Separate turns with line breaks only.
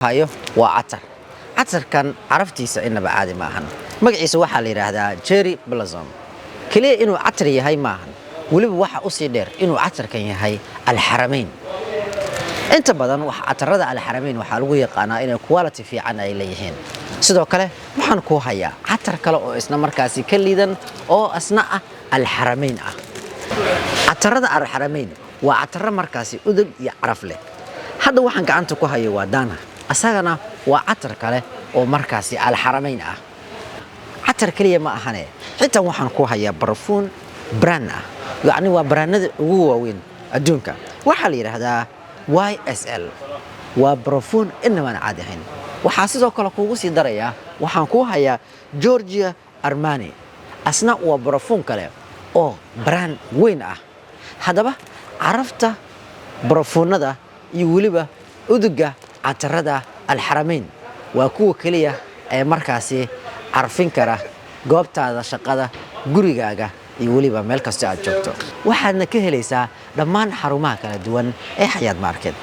hayo waa catarkan caraftiisa inaba caadi maahan magaciisa waxa la yiraahdaa cherry blossom kaliya inuu catar yahay maahan waliba waxa u sii dheer inuu catarkan yahay alxarameyn inta badan waxa catarada alxarameyn waxa lagu yaqaanaa inay quality fiican ay leeyihiin sidoo kale waxaan ku hayaa catar kale oo isna markaasi ka liidan oo asna ah alxarameyn ah catarada alxarameyn waa catar markaasi udug iyo caraf leh hadda waxaan gacanta ku hayo waa daana asagana waa catar kale oo markaasi alxarameyn ah catar kaliya ma ahane xitaa waxaan ku hayaa barfuun brand ah yani waa brandada ugu waaweyn adduunka waxa la yiraahdaa YSL waa barfuun inaba caadi ahayn waxa sidoo kale kuugu sii daraya waxaan ku hayaa Giorgio Armani asna waa barfuun kale oo brand weyn ah hadaba carafta barfuunada iyo waliba uduga catarada alxarameyn waa kuwa kaliya ee markaasi carfin kara goobtaada shaqada gurigaaga iyo waliba meel kasta aad joogto waxaadna ka helaysaa dhammaan xarumaha kala duwan ee Xayaat Market